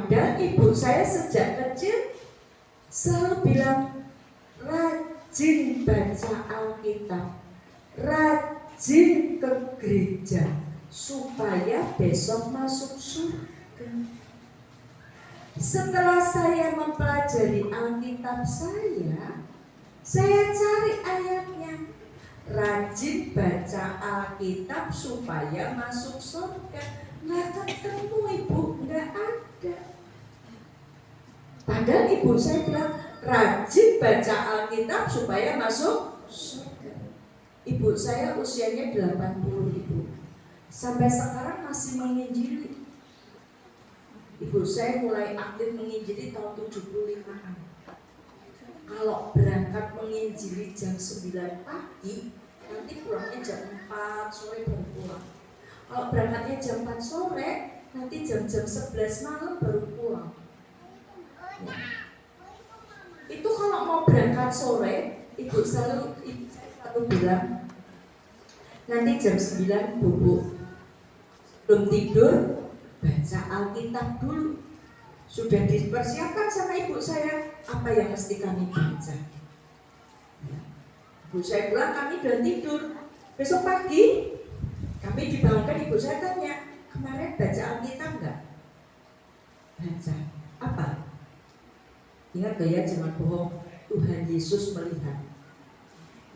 Padahal ibu saya sejak kecil selalu bilang rajin baca Alkitab, rajin ke gereja supaya besok masuk surga. Setelah saya mempelajari Alkitab saya cari ayatnya. Rajin baca Alkitab supaya masuk surga. Nggak ketemu ibu, nggak ada. Padahal ibu saya bilang rajin baca Alkitab supaya masuk surga. Ibu saya usianya 80 ibu. Sampai sekarang masih menginjili. Ibu saya mulai aktif menginjili tahun 75-an. Kalau berangkat menginjili jam 9 pagi, nanti pulangnya jam 4 sore baru pulang. Kalau berangkatnya jam 4 sore, nanti jam-jam 11 malam baru pulang. Ya. Itu kalau mau berangkat sore, ibu selalu bilang, nanti jam 9 bubuk, belum tidur, baca Alkitab dulu. Sudah dipersiapkan sama ibu saya apa yang mesti kami baca. Ya. Ibu saya bilang kami udah tidur. Besok pagi kami dibangunkan, ibu saya tanya, kemarin baca Alkitab enggak? Baca. Apa? Ingat gak ya, jangan bohong. Tuhan Yesus melihat.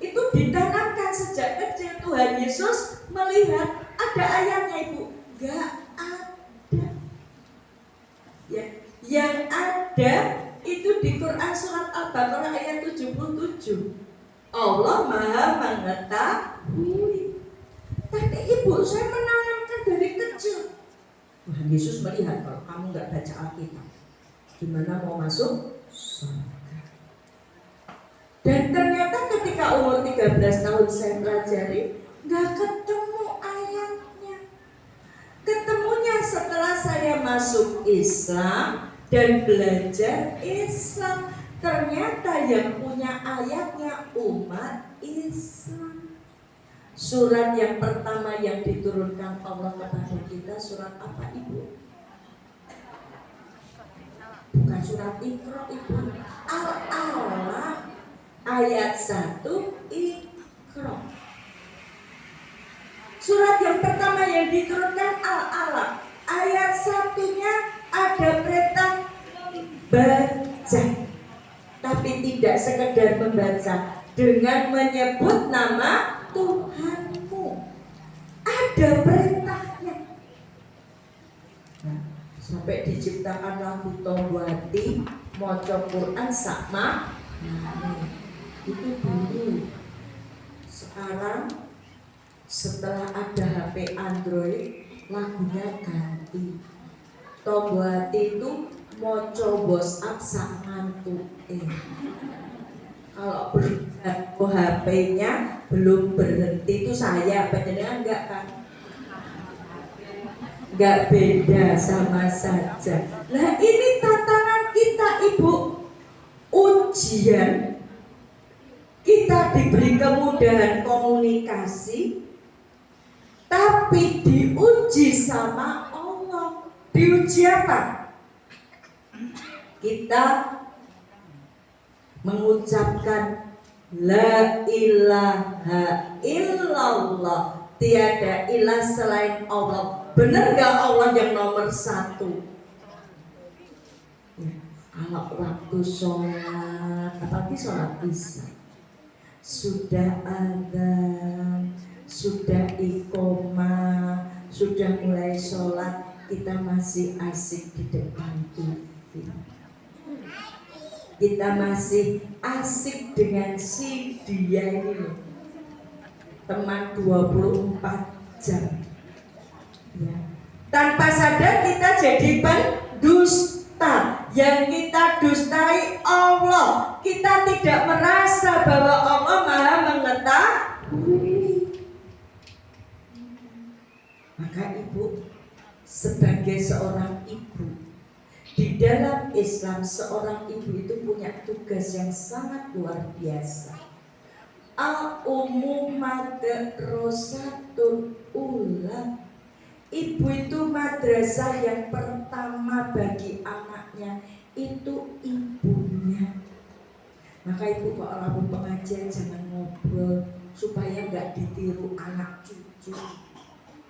Itu ditanamkan sejak kecil. Tuhan Yesus melihat. Ada ayatnya ibu? Enggak ada. Ya. Yang ada itu di Quran surat Al-Baqarah ayat 77. Allah Maha mengetahui. Tapi ibu saya menanamkan dari kecil. Tuhan Yesus melihat kalau kamu nggak baca Alkitab, gimana mau masuk surga? Dan ternyata ketika umur 13 tahun saya pelajari, nggak ketemu ayatnya. Ketemunya setelah saya masuk Islam dan belajar Islam. Ternyata yang punya ayatnya umat Islam. Surat yang pertama yang diturunkan Allah kepada kita surat apa ibu? Bukan surat Iqra ibu. Al-Alaq ayat 1 Iqra. Surat yang pertama yang diturunkan Al-Alaq ayat 1-nya ada perintah baca. Tapi tidak sekedar membaca, dengan menyebut nama Tuhanmu. Ada perintahnya. Nah, sampai diciptakan lagu Tobati, maca Quran sama. Nah, itu dulu. Sekarang setelah ada HP Android, lagunya ganti. Tobati itu maca WhatsApp sak ngantuk. Kalau HP-nya belum berhenti itu saya, padahal enggak kan? Enggak beda, sama saja. Nah ini tantangan kita ibu. Ujian, kita diberi kemudahan komunikasi, tapi diuji sama Allah. Diuji apa? Kita mengucapkan la ilaha illallah, tiada ilah selain Allah. Benar gak Allah yang nomor 1? Ya, kalau waktu sholat, apalagi sholat isya, sudah adzan, sudah iqomah, sudah mulai sholat, kita masih asik di depan TV. Kita masih asik dengan si dia ini loh, teman 24 jam ya. Tanpa sadar kita jadi pendusta. Yang kita dustai Allah. Kita tidak merasa bahwa Allah Maha mengetahui. Maka ibu, sebagai seorang ibu, di dalam Islam seorang ibu itu punya tugas yang sangat luar biasa. Al-ummu madrasatul ula. Ibu itu madrasah yang pertama bagi anak itu ibunya. Maka ibu kalau pengajian jangan ngobrol supaya nggak ditiru anak cucu.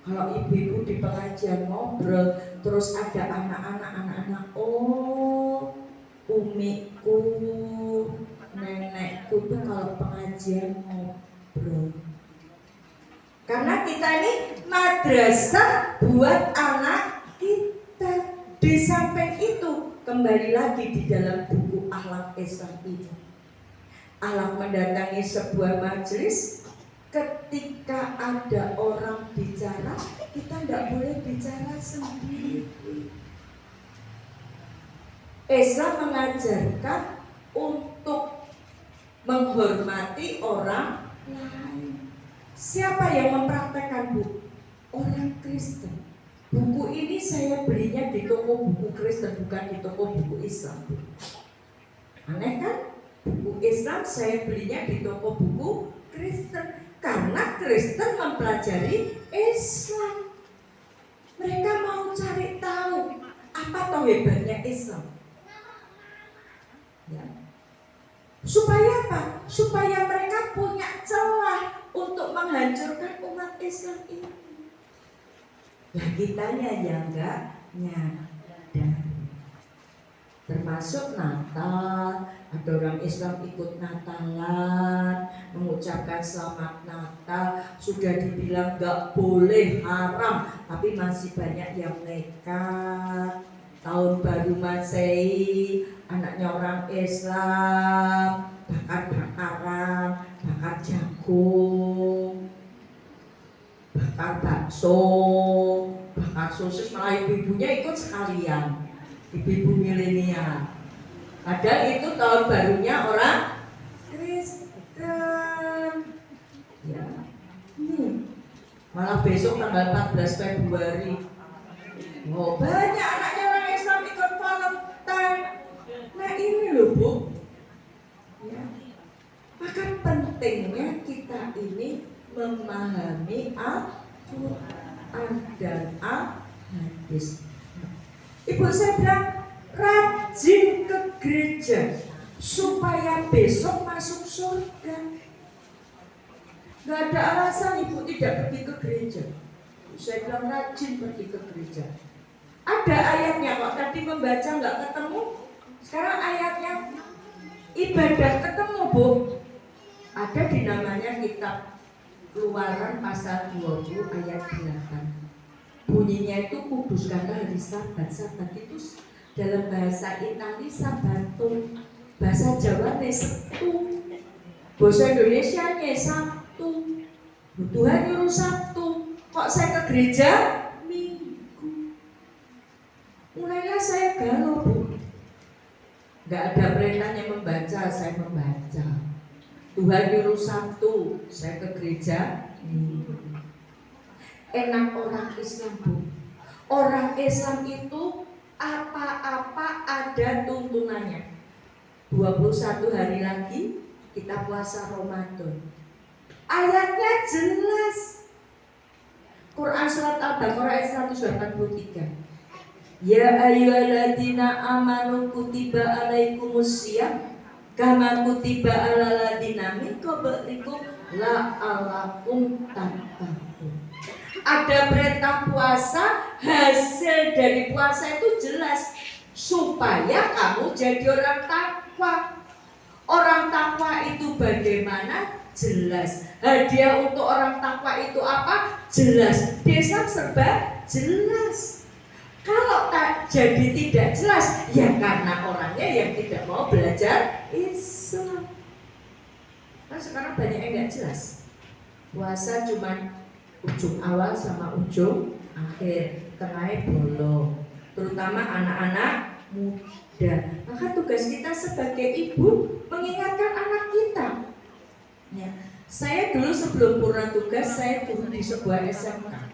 Kalau ibu-ibu di pengajian ngobrol terus ada anak-anak, oh umiku, nenekku tuh kalau pengajian ngobrol. Karena kita ini madrasah buat anak kita. Di samping itu kembali lagi di dalam buku Akhlak Islam ini, Akhlak mendatangi sebuah majelis. Ketika ada orang bicara, kita tidak boleh bicara sendiri. Islam mengajarkan untuk menghormati orang lain. Siapa yang mempraktekkan, Bu? Orang Kristen. Buku ini saya belinya di toko buku Kristen, bukan di toko buku Islam. Aneh kan? Buku Islam saya belinya di toko buku Kristen, karena Kristen mempelajari Islam. Mereka mau cari tahu apa toh hebatnya Islam. Ya. Supaya apa? Supaya mereka punya celah untuk menghancurkan umat Islam ini. Nah, kitanya yang enggak nyadar. Termasuk Natal, ada orang Islam ikut Natalan, mengucapkan selamat Natal, sudah dibilang enggak boleh, haram, tapi masih banyak yang nekat. Tahun baru Masehi, anaknya orang Islam bakar-bakaran, bakar jagung, bakar bakso, bakar sosis, malah ibu-ibunya ikut sekalian, ibu-ibu milenial. Padahal itu tahun barunya orang Kristen. Ya, malah besok tanggal 14 Februari. Oh, banyak anaknya orang Islam ikut Valentine. Nah ini loh, Bu. Ya. Maka pentingnya kita ini memahami Al-Quran dan Al-Hadis. Ibu saya bilang rajin ke gereja supaya besok masuk surga. Gak ada alasan ibu tidak pergi ke gereja. Saya bilang rajin pergi ke gereja. Ada ayatnya kok, tadi membaca nggak ketemu. Sekarang ayatnya ibadah ketemu, Bu. Ada di namanya kitab Keluaran pasal 20 ayat 8. Bunyinya itu kuduskanlah hari Sabat. Sabat itu dalam bahasa Itali Sabato, bahasa Jawa Sabtu, bahasa Indonesia Sabtu. Tuhan nyuruh Sabtu, kok saya ke gereja Minggu. Mulailah saya galau, Bu. Gak ada perintahnya membaca, saya membaca. Tuhan nyuruh Sabtu, saya ke gereja Minggu. Enak orang Islam, Bu. Orang Islam itu apa-apa ada tuntunannya. 21 hari lagi kita puasa Ramadan. Ayatnya jelas. Quran surat Al-Baqarah ayat 183. Ya ayyuhalladzina amanu kutiba alaikumusiyam kama kutiba alal ladzina min qablikum la'allakum tattaqun. Ada perintah puasa, hasil dari puasa itu jelas supaya kamu jadi orang takwa. Orang takwa itu bagaimana? Jelas. Hadiah untuk orang takwa itu apa? Jelas. Desa serba jelas. Kalau tak jadi tidak jelas, ya karena orangnya yang tidak mau belajar Islam. Kan sekarang banyak yang nggak jelas. Puasa cuma ujung awal sama ujung akhir, tengahnya bolong. Terutama anak-anak muda. Maka tugas kita sebagai ibu mengingatkan anak kita. Ya, saya dulu sebelum purna tugas saya guru di sebuah SMK.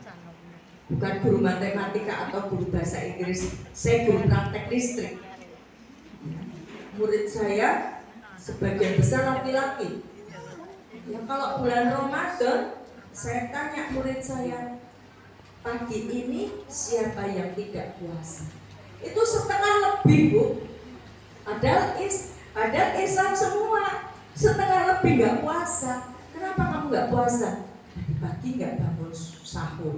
Bukan guru matematika atau guru bahasa Inggris, saya guru praktek listrik. Ya, murid saya sebagian besar laki-laki. Ya, kalau bulan Ramadan saya tanya murid saya, pagi ini siapa yang tidak puasa? Itu setengah lebih, Bu. Padahal Islam semua setengah lebih nggak puasa. Kenapa kamu nggak puasa? Tadi pagi nggak bangun sahur.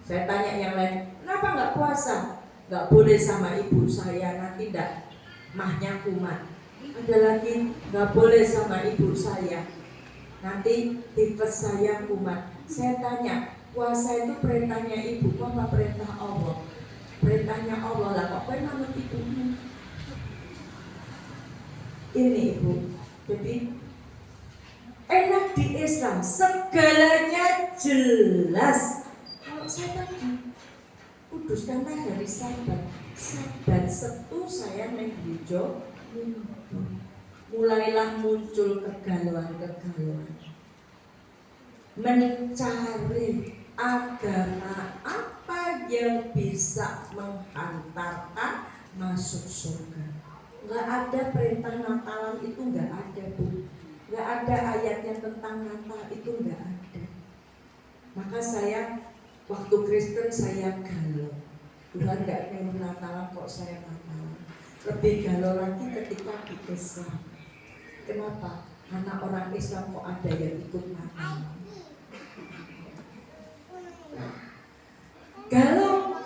Saya tanya yang lain, kenapa nggak puasa? Nggak boleh sama ibu saya, nanti nggak mahnya kumat. Ada lagi, nggak boleh sama ibu saya, nanti tifus saya kumat. Saya tanya, puasa itu perintahnya ibu apa perintah Allah? Perintahnya Allah lah, kok kau manut ibumu? Ini ibu, jadi enak di Islam, segalanya jelas. Kalau saya tadi kuduskanlah dari sabat setu saya menggereja, mulailah muncul kegalauan-kegalauan, mencari agama apa yang bisa menghantarkan masuk surga. Nggak ada perintah Natalan itu, nggak ada Bu. Nggak ada ayatnya tentang Natal itu, nggak ada. Maka saya waktu Kristen saya galau. Tuhan nggak nyuruh Natalan kok saya Natalan. Lebih galau lagi ketika di Islam. Kenapa? Anak orang Islam kok ada yang ikut Natalan. Galau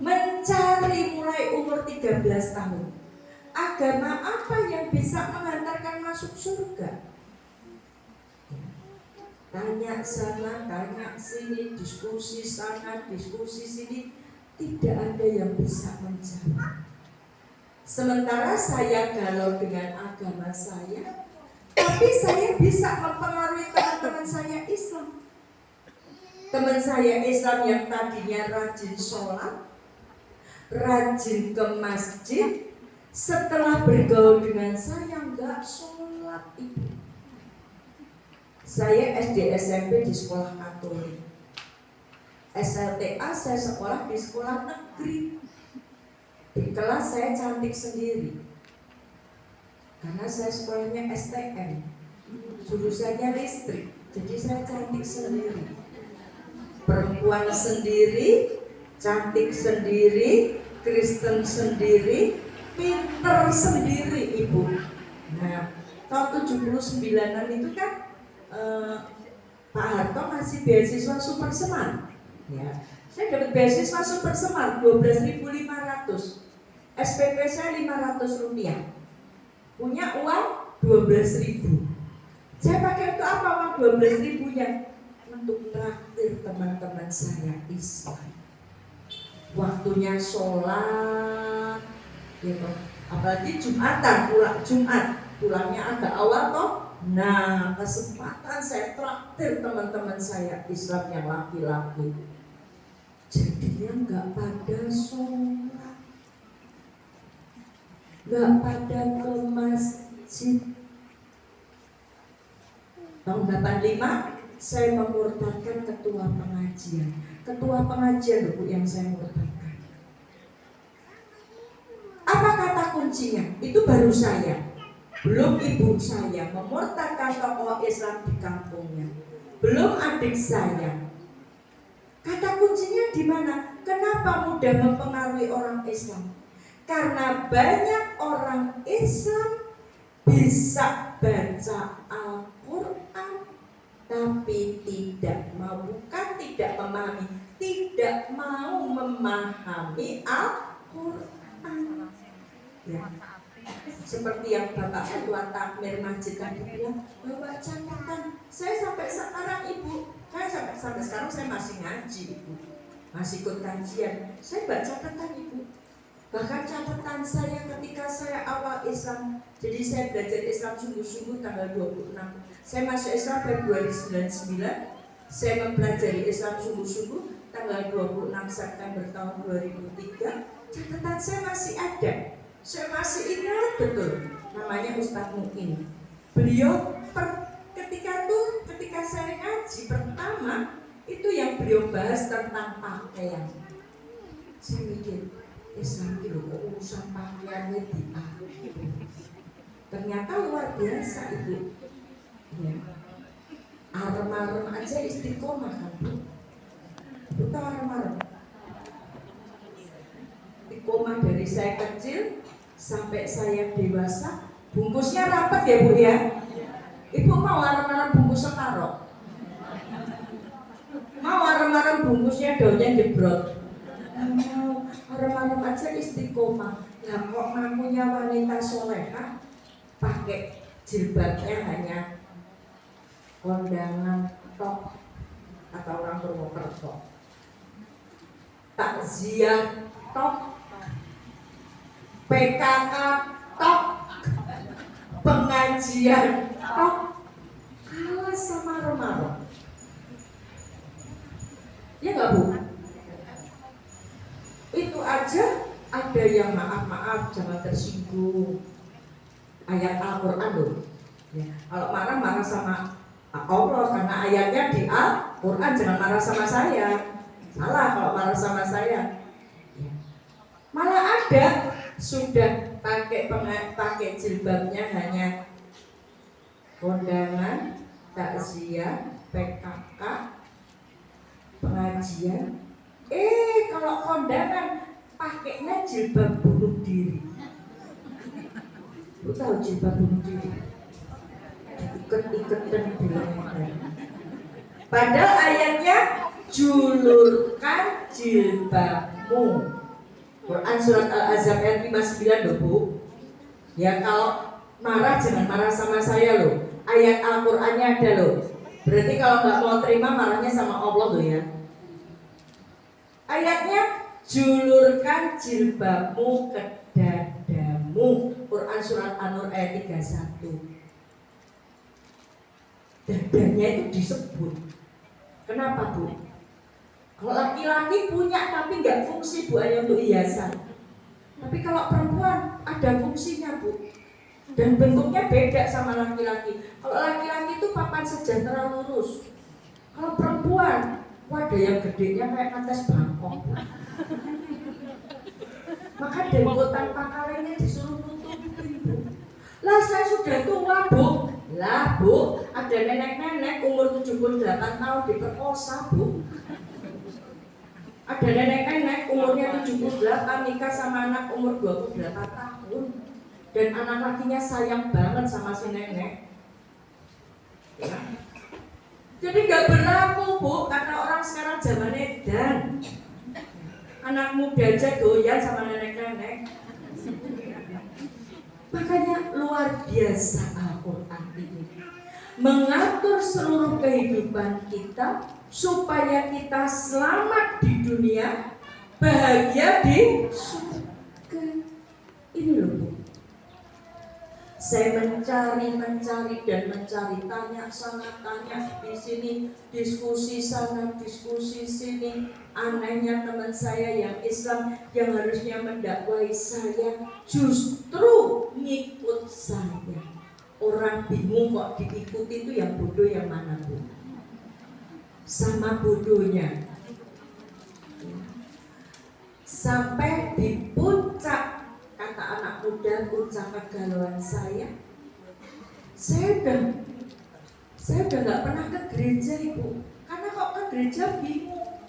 mencari mulai umur 13 tahun. Agama apa yang bisa mengantarkan masuk surga? Tanya sana, tanya sini, diskusi sana, diskusi sini, tidak ada yang bisa menjawab. Sementara saya galau dengan agama saya, tapi saya bisa mempengaruhi teman-teman saya Islam. Teman saya Islam yang tadinya rajin sholat, rajin ke masjid, setelah bergaul dengan saya nggak sholat ibu. Saya SD SMP di sekolah Katolik, SLTA saya sekolah di sekolah negeri. Di kelas saya cantik sendiri, karena saya sekolahnya STM, jurusannya listrik, jadi saya cantik sendiri. Perempuan sendiri, cantik sendiri, Kristen sendiri, pinter sendiri ibu. Nah, tahun 79-an itu kan Pak Harto ngasih beasiswa Super Semar. Ya, saya dapat beasiswa Super Semar 12.500. SPP saya 500 rupiah. Punya uang 12.000. Saya pakai untuk apa uang 12.000-nya? Untuk traktir teman-teman saya Islam. Waktunya sholat, gitu. Apalagi Jumatan, pulangnya agak awal toh. Nah, kesempatan saya traktir teman-teman saya Islam yang laki-laki. Jadinya nggak pada sholat, nggak pada ke masjid. Tahun 85 saya memurtadkan ketua pengajian. Ketua pengajian Bu yang saya murtadkan. Apa kata kuncinya? Itu baru saya. Belum ibu saya memurtadkan tokoh Islam di kampungnya. Belum adik saya. Kata kuncinya di mana? Kenapa mudah mempengaruhi orang Islam? Karena banyak orang Islam bisa baca Al-Quran, tapi bukan tidak memahami, tidak mau memahami Al-Quran. Ya. Seperti yang Bapak Ketua Takmir Masjid tadi bilang, bawa catatan. Saya sampai sekarang ibu, sampai sekarang saya masih ngaji ibu, masih ikut kajian. Saya baca catatan ibu. Bahkan catatan saya ketika saya awal Islam, jadi saya belajar Islam sungguh-sungguh tanggal 26. Saya masuk Islam Februari 99. Saya mempelajari Islam sungguh-sungguh tanggal 26 September tahun 2003. Catatan saya masih ada. Saya masih ingat betul, namanya Ustadz Mu'in. Beliau ketika saya ngaji pertama itu yang beliau bahas tentang pakaian. Saya mikir, Islam itu kok urusan pakaiannya ternyata luar biasa itu. Ya. Arem-arem aja istiqomah kan Bu. Bu tahu arem-arem? Istiqomah dari saya kecil sampai saya dewasa, bungkusnya rapat ya Bu ya. Ibu mau arem-arem bungkus separoh? Mau arem-arem bungkusnya daunnya jebrot? Mau arem-arem aja istiqomah. Nah kok mampunya wanita solehah pakai jilbabnya hanya kondangan tok atau orang Purwokerto, takziah tok, PKK tok, pengajian tok, kalah sama Romaro. Ya nggak Bu? Itu aja ada yang maaf jangan tersinggung. Ayat Al-Quran loh. Ya, kalau marah sama Allah karena ayatnya di Al-Quran, jangan marah sama saya. Salah kalau marah sama saya. Ya. Malah ada sudah pakai jilbabnya hanya kondangan, takziah, PKK, pengajian. Kalau kondangan pakainya jilbab bunuh diri. Lu tahu jilbab bunuh diri? Iket-iketan bilang. Padahal ayatnya julurkan jilbabmu. Quran surat Al-Ahzab ayat 59 loh Bu. Ya kalau marah jangan marah sama saya loh. Ayat Al-Qurannya ada loh. Berarti kalau nggak mau terima marahnya sama Allah loh ya. Ayatnya julurkan jilbabmu ke dadamu. Quran surat An-Nur ayat 31. Dadanya itu disebut. Kenapa Bu? Kalau laki-laki punya tapi nggak fungsi Bu, hanya untuk hiasan. Tapi kalau perempuan ada fungsinya Bu. Dan bentuknya beda sama laki-laki. Kalau laki-laki itu papan sejahtera lurus. Kalau perempuan, wadah yang gedenya kayak atas bangkok. Maka dengkutan pakalenya disuruh nutupin Bu. Lah saya sudah tua Bu. Lah Bu, ada nenek-nenek umur 78 tahun diperkosa Bu. Ada nenek-nenek umurnya 78 nikah sama anak umur 28 tahun. Dan anak lakinya sayang banget sama si nenek. Ya. Jadi gak berlaku Bu, kata orang sekarang zaman edan. Anak muda aja doyan sama nenek-nenek. Makanya luar biasa Al-Quran ini mengatur seluruh kehidupan kita supaya kita selamat di dunia, bahagia di surga. Ini loh Bu. Saya mencari dan mencari, tanya sana, tanya di sini, diskusi sana, diskusi sini. Anehnya teman saya yang Islam yang harusnya mendakwai saya justru ngikut saya. Orang bingung kok diikuti itu yang bodoh yang mana Bu? Sama bodohnya. Sampai di puncak, kata anak muda, puncak kegalauan saya udah nggak pernah ke gereja Ibu. Karena kok ke gereja bingung.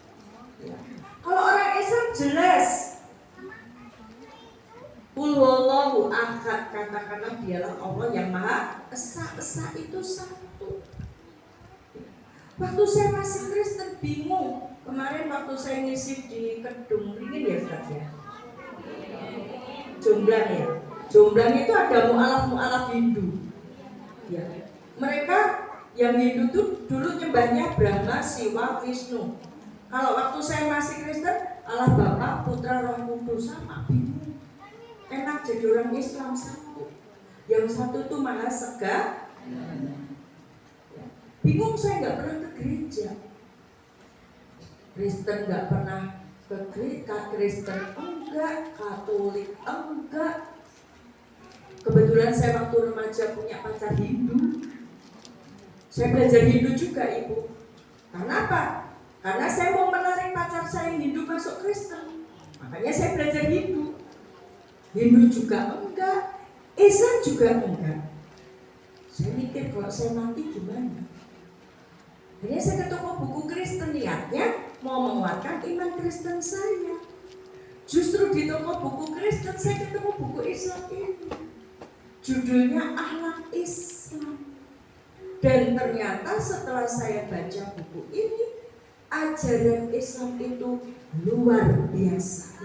Ya. Kalau orang Islam jelas, Qul huwallahu ahad, katakanlah dialah Allah yang Maha Esa. Esa itu satu. Waktu saya masih Kristen bingung. Kemarin waktu saya ngisi di Kedung Ringin ya Ustaz ya. Jomblang ya. Jomblang itu ada mu'alaf Hindu. Ya. Mereka yang Hindu tuh dulu nyembahnya Brahma, Siwa, Vishnu. Kalau waktu saya masih Kristen, Allah Bapa, Putra, Roh Kudus, sama bingung. Enak jadi orang Islam satu. Yang satu tuh maha segala. Ya. Bingung saya nggak pernah ke gereja. Kristen nggak pernah ke gereja, Kristen enggak, Katolik enggak. Kebetulan saya waktu remaja punya pacar Hindu. Saya belajar Hindu juga Ibu. Karena apa? Karena saya mau menarik pacar saya yang Hindu masuk Kristen. Makanya saya belajar Hindu. Hindu juga enggak, Islam juga enggak. Saya mikir kalau saya mati gimana? Akhirnya saya ke toko buku Kristen, niatnya mau menguatkan iman Kristen saya. Justru di toko buku Kristen saya ketemu buku Islam ini. Judulnya Akhlak Islam. Dan ternyata setelah saya baca buku ini, ajaran Islam itu luar biasa.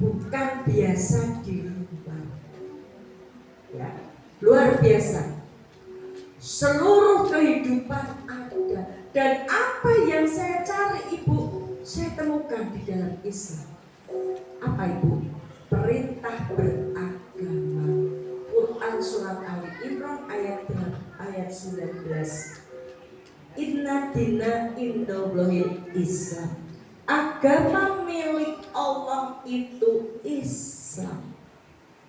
Bukan biasa di luar. Ya, luar biasa. Seluruh kehidupan ada. Dan apa yang saya cari, Ibu, saya temukan di dalam Islam. Apa, Ibu? Perintah beragama. Quran surat Ali Imran ayat 19. Inna dina indallahil Islam. Agama milik Allah itu Islam.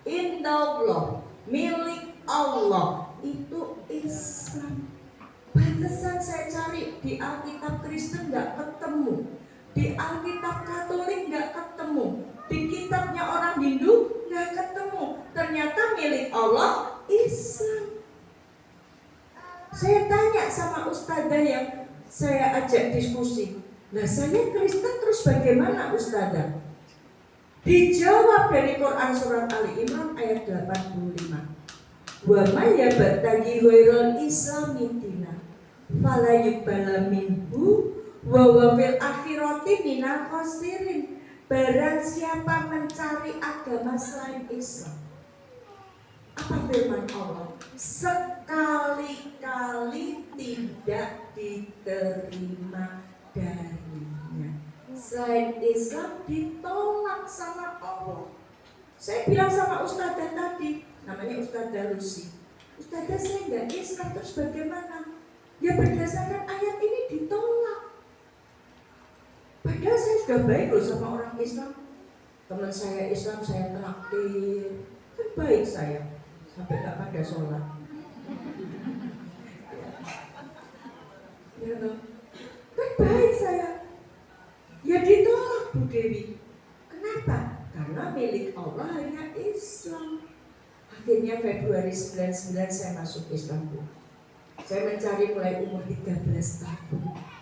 Indallah, milik Allah itu Islam. Pantesan saya cari di Alkitab Kristen nggak ketemu, di Alkitab Katolik nggak ketemu, di kitabnya orang Hindu nggak ketemu. Ternyata milik Allah Islam. Saya tanya sama ustadzah yang saya ajak diskusi, nah saya Kristen terus bagaimana ustadzah? Dijawab dari Quran surat Ali Imran ayat 85. Wa may yabtaghi ghairal islami dina fala yuqbala minhu wa huwa fil akhirati minal khasirin. Barang siapa mencari agama selain Islam, apa firman Allah? Sekali-kali tidak diterima darinya. Selain Islam ditolak sama Allah. Saya bilang sama ustadzah tadi, namanya Ustadzah Lucy, ustadzah saya nggak Islam, terus bagaimana? Ya berdasarkan ayat ini ditolak. Padahal saya sudah baik loh sama orang Islam. Teman saya Islam saya traktir, kan baik saya, sampai nggak pada sholat. Ya kan baik saya. Ya ditolak Bu Dewi. Kenapa? Karena milik Allah hanya Islam. Akhirnya Februari 99 saya masuk Islam, Bu. Saya mencari mulai umur 13 tahun.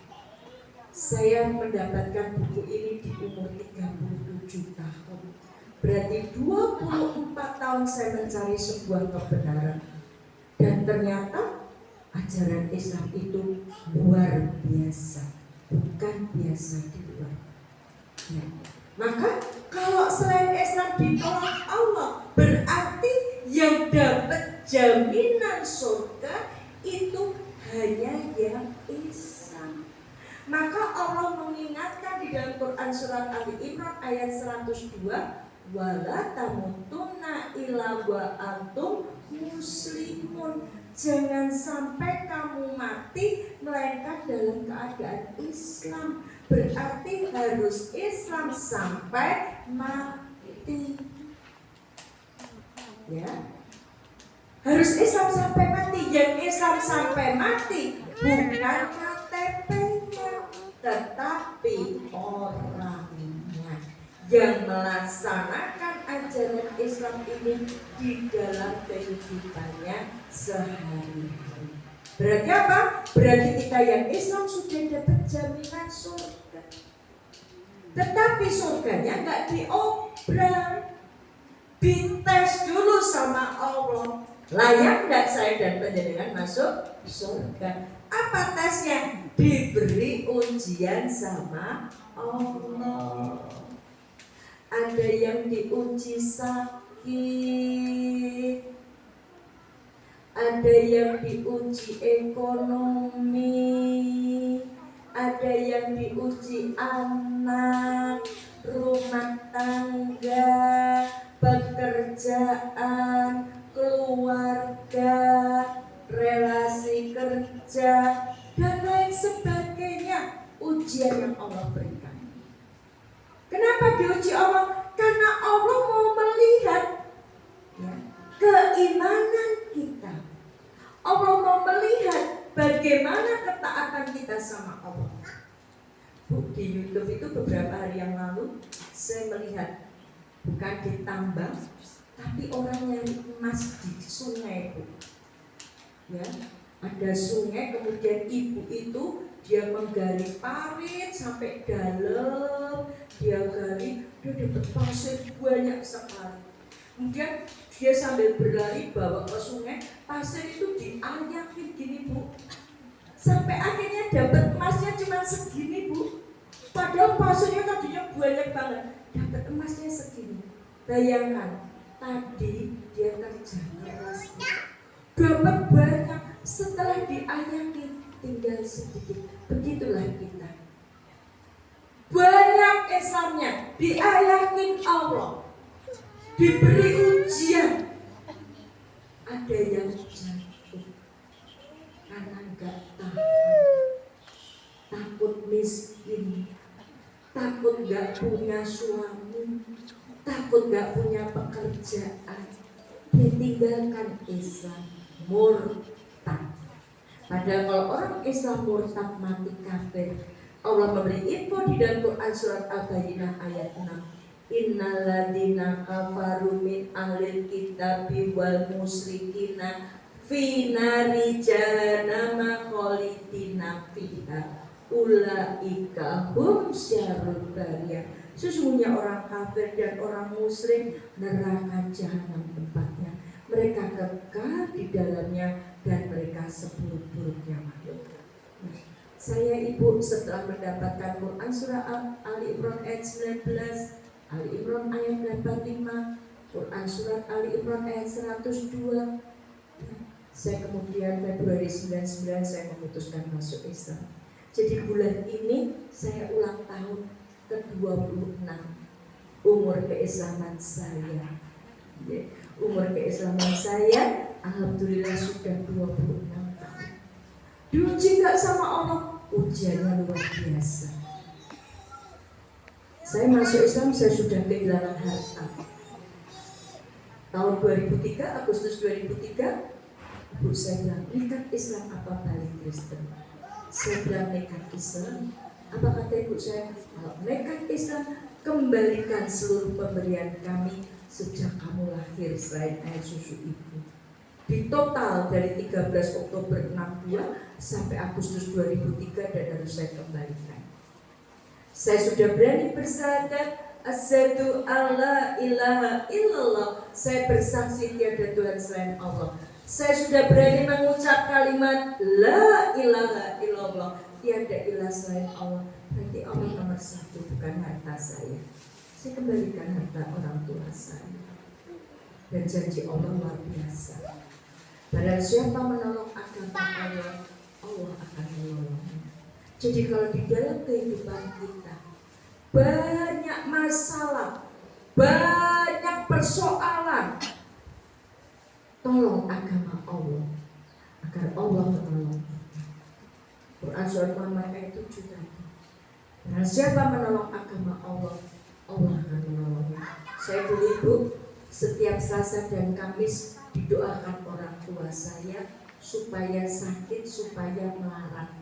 Saya mendapatkan buku ini di umur 37 tahun. Berarti 24 tahun saya mencari sebuah kebenaran. Dan ternyata ajaran Islam itu luar biasa. Bukan biasa di luar. Ya. Maka kalau selain Islam ditolak Allah, berarti yang dapat jaminan surga itu hanya yang Islam. Maka Allah mengingatkan di dalam Quran surat Ali Imran ayat 102, wala tamutunna illa wa antum muslimun. Jangan sampai kamu mati melainkan dalam keadaan Islam. Berarti harus Islam sampai mati. Ya. Harus Islam sampai mati. Yang Islam sampai mati bukan KTP-nya, tetapi orangnya yang melaksanakan ajaran Islam ini di dalam kehidupannya sehari-hari. Berarti apa? Berarti kita yang Islam sudah dapat jaminan surga. Tetapi surganya nggak diobral, dites dulu sama Allah. Layak nggak saya dan panjenengan masuk surga? Apa tesnya? Diberi ujian sama Allah. Ada yang diuji sakit, ada yang diuji ekonomi, ada yang diuji anak, rumah tangga, pekerjaan, keluarga, relasi kerja, dan lain sebagainya. Ujian yang Allah berikan. Kenapa diuji Allah? Karena Allah mau melihat ya, keimanan kita. Allah mau melihat bagaimana ketaatan kita sama Allah. Bu, di YouTube itu beberapa hari yang lalu saya melihat bukan di tambang, tapi orang nyari emas di sungai, Bu. Ya, ada sungai, kemudian ibu itu dia menggali parit sampai dalam, dia gali, dia dapat pasir banyak sekali. Kemudian dia sambil berlari bawa ke sungai, pasir itu diayakin gini Bu, sampai akhirnya dapat emasnya cuma segini Bu. Padahal pasirnya tadinya banyak banget, dapat emasnya segini. Bayangkan, tadi dia kerja keras, dapat banyak, setelah diayakin tinggal sedikit. Begitulah kita, banyak Islamnya, diayakin Allah, diberi ujian, ada yang jatuh karena gak tahan, takut miskin, takut gak punya suami, takut gak punya pekerjaan, ditinggalkan Islam, murtad. Padahal kalau orang Islam murtad mati kafir, Allah memberi info di dalam Quran surat Al-Bayyinah ayat 6. Innalladzina kafaru min ahlil kitabi wal musyrikina fi nari jahannama khalidina fiha ulaika hum syarrul bariyah. Sesungguhnya orang kafir dan orang musyrik neraka jahanam tempatnya, mereka kekal di dalamnya dan mereka seburuk-buruknya makhluk. Saya ibu setelah mendapatkan Quran surah Ali Imran ayat 19, Ali Imran ayat 85, Quran surat Ali Imran ayat 102, saya kemudian Februari 99 saya memutuskan masuk Islam. Jadi bulan ini saya ulang tahun ke-26 umur keislaman saya. Umur keislaman saya alhamdulillah sudah 26 tahun. Diuji gak sama Allah? Ujiannya luar biasa. Saya masuk Islam, saya sudah kehilangan harta. Tahun 2003, Agustus 2003, ibu saya bilang, nekat Islam apa balik Kristen? Saya bilang nekat Islam. Apa kata ibu saya? Nekat Islam, kembalikan seluruh pemberian kami sejak kamu lahir selain air susu ibu. Di total dari 13 Oktober 62 sampai Agustus 2003 dan harus saya kembalikan. Saya sudah berani bersyahadat asyhadu alla ilaha illallah, saya bersaksi tiada Tuhan selain Allah. Saya sudah berani mengucap kalimat la ilaha illallah, tiada ilah selain Allah. Berarti Allah nomor satu, bukan harta saya. Saya kembalikan harta orang tua saya. Dan janji Allah luar biasa. Padahal siapa menolong agama Allah, Allah akan menolongnya. Jadi kalau di dalam kehidupan kita banyak masalah, banyak persoalan, tolong agama Allah agar Allah menolong kita. Quran surat Muhammad ayat 7 tadi. Dan siapa menolong agama Allah, Allah akan menolongnya. Saya dulu ibu setiap Selasa dan Kamis didoakan orang tua saya supaya sakit, supaya melarat.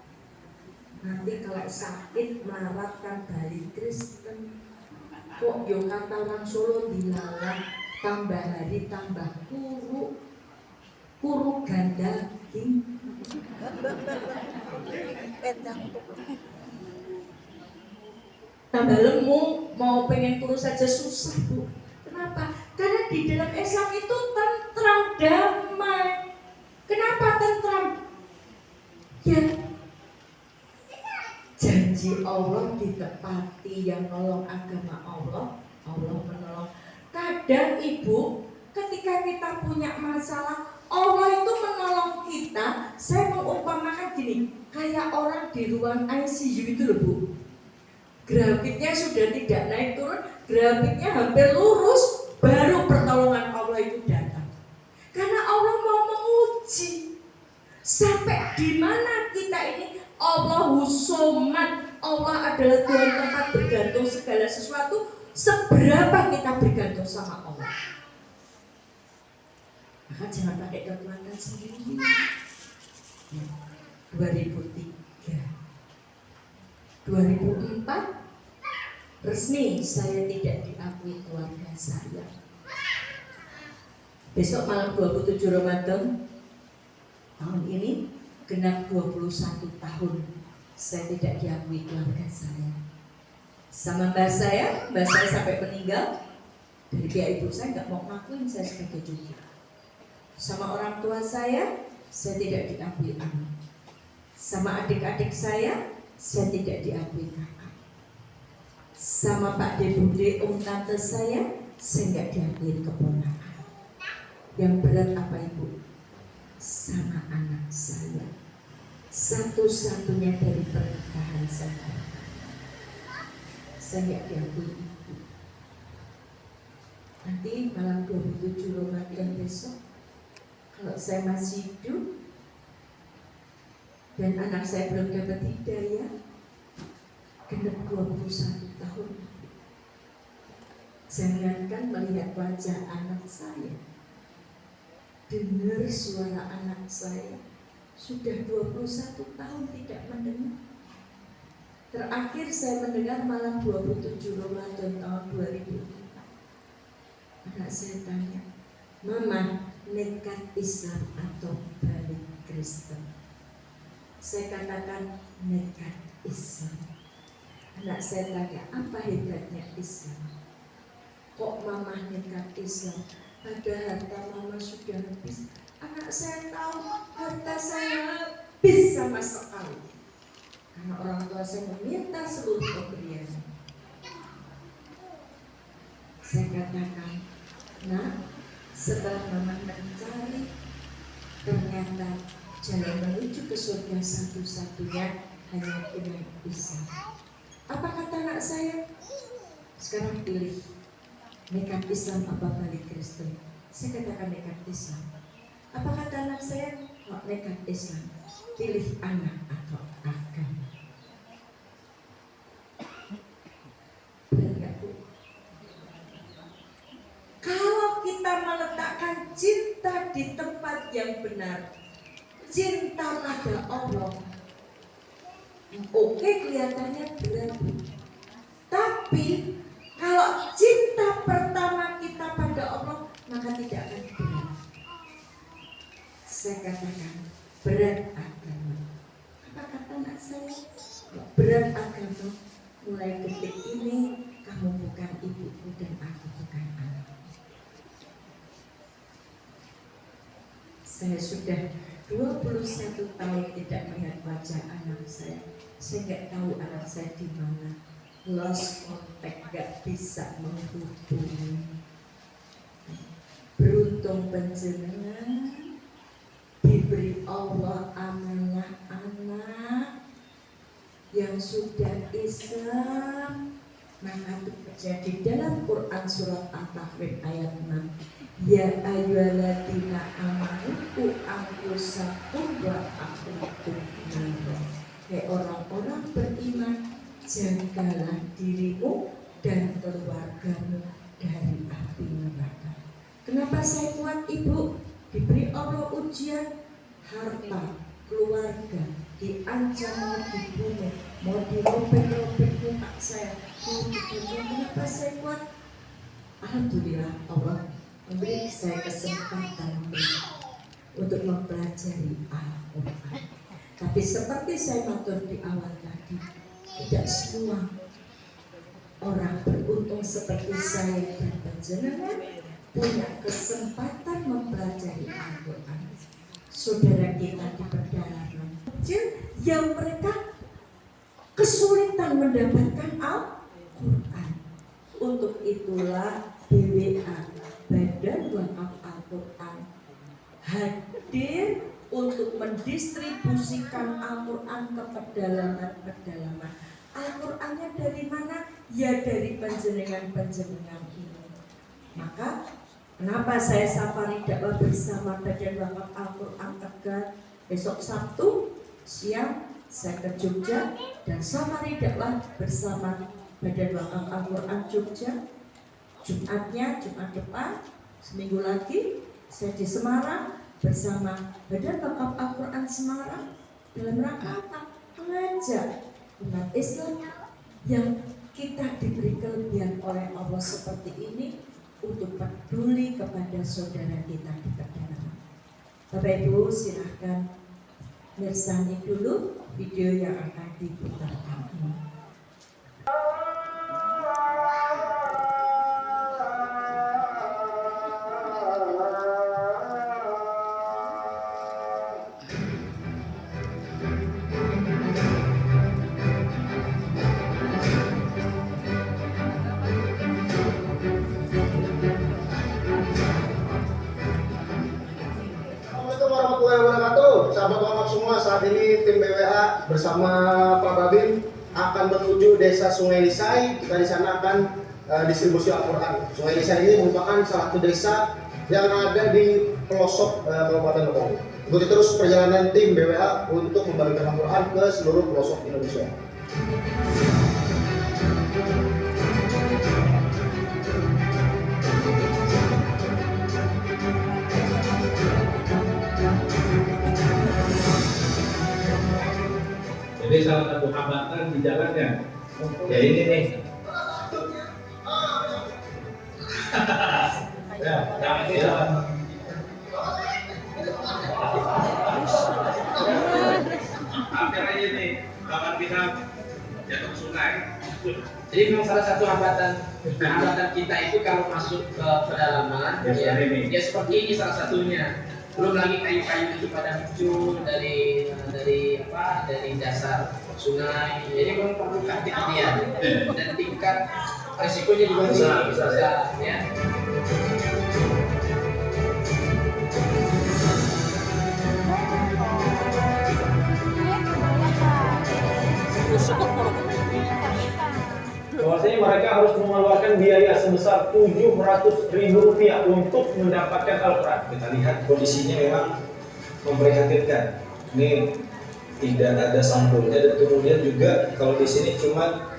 Nanti kalau sakit melarat kan balik Kristen. Kok yo kata orang Solo dilalah, tambah hari tambah kuru ganda daging. Tambah lemu, mau pengen kurus saja susah bu. Kenapa? Karena di dalam Islam itu tentram, damai. Kenapa tentram? Ya, janji Allah ditepati, yang nolong agama Allah, Allah menolong. Kadang ibu, ketika kita punya masalah, Allah itu menolong kita. Saya mengumpamakan gini, kayak orang di ruang ICU itu loh bu. Grafiknya sudah tidak naik turun, grafiknya hampir lurus, baru pertolongan Allah itu datang. Karena Allah mau menguji sampai di mana kita ini. Allahu Somad, Allah adalah Tuhan tempat bergantung segala sesuatu. Seberapa kita bergantung sama Allah, maka jangan pakai kekuatan sendiri. 2003, 2004 resmi saya tidak diakui keluarga saya. Besok malam 27 Ramadan tahun ini genap 21 tahun saya tidak diakui keluarga saya. Sama mbak saya sampai meninggal, dari pihak ibu saya nggak mau ngakuin saya sebagai cucu. Sama orang tua saya tidak diakui anak. Sama adik-adik saya tidak diakui kakak. Sama Pak De Bude, om tante saya nggak diakui keponakan. Yang berat apa ibu? Sama anak saya, satu-satunya dari pernikahan saya nggak diakui ibu. Nanti malam 27 Ramadan besok, kalau saya masih hidup dan anak saya belum dapat hidayah, genap 21 tahun. Jangankan melihat wajah anak saya, dengar suara anak saya, sudah 21 tahun tidak mendengar. Terakhir saya mendengar malam 27 Ramadan tahun 2004. Anak saya tanya, Mama, nekat Islam atau balik Kristen? Saya katakan nekat Islam. Anak saya tanya, apa hebatnya Islam? Kok Mama nekat Islam? Ada harta Mama sudah habis. Anak saya tahu harta saya habis sama sekali. Karena orang tua saya meminta seluruh pemberian. Saya katakan, nah, setelah Mama mencari, ternyata jalan menuju ke surga satu-satunya hanya dengan Islam. Apa kata anak saya? Sekarang pilih, nekat Islam apa balik Kristen? Saya katakan nekat Islam. Apa kata anak saya? Oh, nekat Islam. Pilih anak atau agama. Kalau kita meletakkan cinta di tempat yang benar, cinta pada Allah, oke, kelihatannya berat. Tapi kalau cinta pertama kita pada Allah, maka tidak akan berat. Saya katakan berat agama. Apa kata anak saya? Berat agama. Mulai detik ini kamu bukan ibuku dan aku bukan anak. Saya sudah 21 tahun tidak melihat wajah anak saya. Saya nggak tahu anak saya di mana. Lost contact, nggak bisa menghubungi. Beruntung panjenengan diberi Allah amanah anak yang sudah Islam. Maka itu terjadi dalam Quran surat At-Tahrim ayat 6. Ya ayyuhalladzina amanu qu anfusakum wa ahlikum nara. Hai orang-orang beriman, jagalah dirimu dan keluargamu dari api neraka. Kenapa saya kuat ibu? Diberi Allah ujian, harta, keluarga, diancam mau dibunuh, mau dirobek-robek muka saya. Kenapa saya kuat? Alhamdulillah Allah memberi saya kesempatan untuk mempelajari Al-Quran. Tapi seperti saya matur di awal tadi, tidak semua orang beruntung seperti saya dan panjenengan punya kesempatan mempelajari Al-Quran. Saudara kita di pedalaman kecil yang mereka kesulitan mendapatkan Al-Quran. Untuk itulah BWA, Badan Wakaf Al-Quran, hadir untuk mendistribusikan Al-Quran ke pedalaman-pedalaman. Al-Qurannya dari mana? Ya dari panjenengan-panjenengan ini. Maka kenapa saya safari dakwah bersama Badan Wakaf Al-Quran Tegal? Besok Sabtu siang saya ke Jogja dan safari dakwah bersama Badan Wakaf Al-Quran Jogja. Jumatnya, Jumat depan, seminggu lagi saya di Semarang bersama Badan Wakaf Al-Quran Semarang dalam rangka apa? Mengajak umat Islam yang kita diberi kelebihan oleh Allah seperti ini untuk peduli kepada saudara kita di pedalaman. Bapak Ibu silahkan mirsani dulu video yang akan diputarkan. Sahabat wakaf semua, saat ini tim BWA bersama Pak Babin akan menuju desa Sungai Lisai. Kita di sana akan distribusi Al-Quran. Sungai Lisai ini merupakan salah satu desa yang ada di pelosok Kabupaten Lebong. Ikuti terus perjalanan tim BWA untuk membagikan Al-Quran ke seluruh pelosok Indonesia. Jadi salah satu hambatan di jalannya, ya ini nih. Ya, jangan jalan. Hampir aja nih, kawan kita jatuh sungai. Jadi memang salah satu hambatan kita itu kalau masuk ke pedalaman, ya seperti ini salah satunya. Belum lagi kayu-kayu itu pada muncul dari dasar sungai. Jadi memang perlu kehati-hatian dan tingkat resikonya juga besar ya. Bahwasanya mereka harus mengeluarkan biaya sebesar Rp700.000 untuk mendapatkan Al-Quran. Kita lihat kondisinya memang memprihatinkan. Ini tidak ada sampulnya dan kemudian juga kalau di sini cuma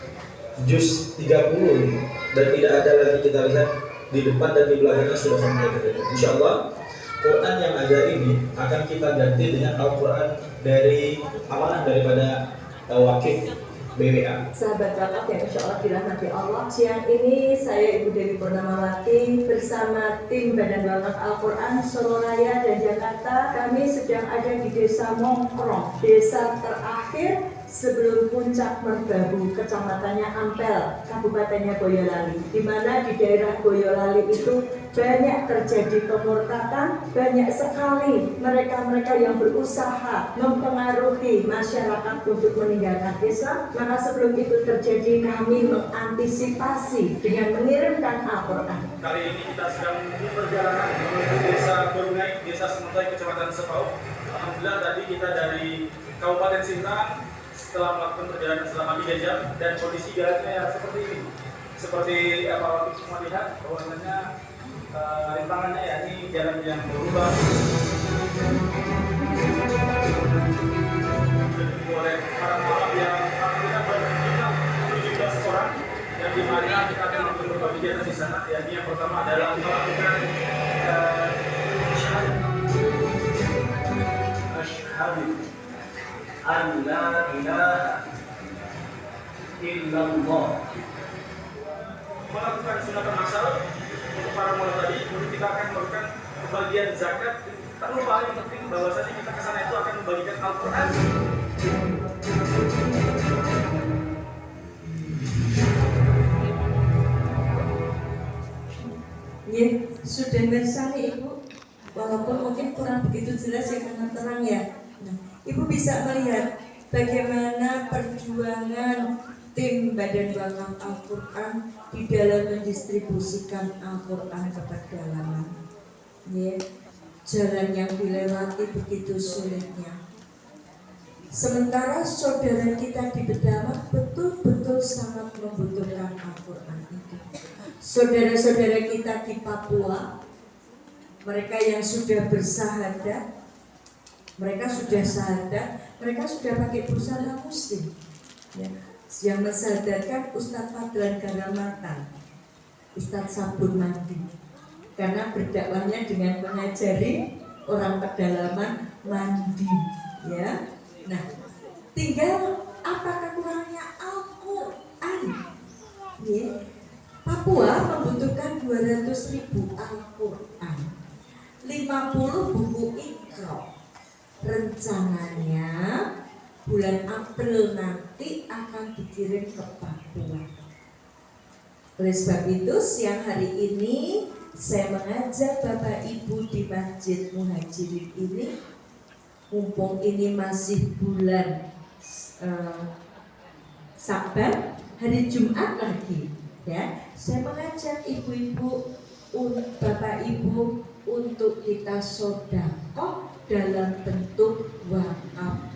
juz 30 dan tidak ada lagi kita lihat di depan dan di belakangnya sudah sampai. Insya Allah Quran yang ada ini akan kita ganti dengan Al-Quran dari amanah daripada wakif BWA. Sahabat wakaf yang insya Allah dirahmati Allah, siang ini saya Ibu Dewi Purnamawati bersama tim Badan Wakaf Al-Quran Solo Raya dan Jakarta. Kami sedang ada di Desa Mongkrong, desa terakhir sebelum puncak Merbabu, kecamatannya Ampel, kabupatennya Boyolali. Di mana di daerah Boyolali itu banyak terjadi pemurtadan, banyak sekali mereka-mereka yang berusaha mempengaruhi masyarakat untuk meninggalkan Islam. Maka sebelum itu terjadi, kami mengantisipasi dengan mengirimkan Al-Quran. Kali ini kita sedang menempuh perjalanan menuju desa Borungai, desa Sementai, kecamatan Sepau. Alhamdulillah tadi kita dari Kabupaten Sintang setelah melakukan perjalanan selama 3 jam dan kondisi jalannya ya seperti ini. Seperti apa waktu semua lihat bahwasanya rintangannya ya ini jalan yang berubah. Oleh para mualaf yang kita berjumlah 17 orang yang dimana kita akan melakukan berbagai kegiatan di sana. Ya, yang pertama adalah melakukan asyhadu an la ilaha illallah, melakukan sunatan masal untuk para mualaf tadi. Kemudian kita akan melakukan pembagian zakat. Tak lupa yang penting bahwasanya kita kesana itu akan membagikan Al-Quran. Ya, sudah bersama Ibu, walaupun mungkin kurang begitu jelas ya karena terang ya. Nah, Ibu bisa melihat bagaimana perjuangan tim Badan Wakaf Al-Quran di dalam mendistribusikan Al-Quran ke pedalaman. Ya, jalan yang dilewati begitu sulitnya. Sementara saudara kita di pedalaman betul-betul sangat membutuhkan Al-Quran itu. Saudara-saudara kita di Papua, mereka yang sudah bersahadat, mereka sudah sahadat, mereka sudah pakai busana muslim. Ya, yang mensahadatkan Ustadz Fadlan Garamatan, Ustadz Sabun Mandi, karena berdakwahnya dengan mengajari orang pedalaman mandi. Ya, nah, tinggal apa kekurangannya Al-Quran. Ya. Papua membutuhkan 200.000 Al-Quran, 50 buku Iqra, rencananya bulan April nanti akan dikirim ke Papua. Oleh sebab itu siang hari ini saya mengajak Bapak Ibu di Masjid Muhajirin ini, mumpung ini masih bulan Saban, hari Jumat lagi, ya. Saya mengajak ibu-ibu, Bapak Ibu untuk kita sedekah dalam bentuk wakaf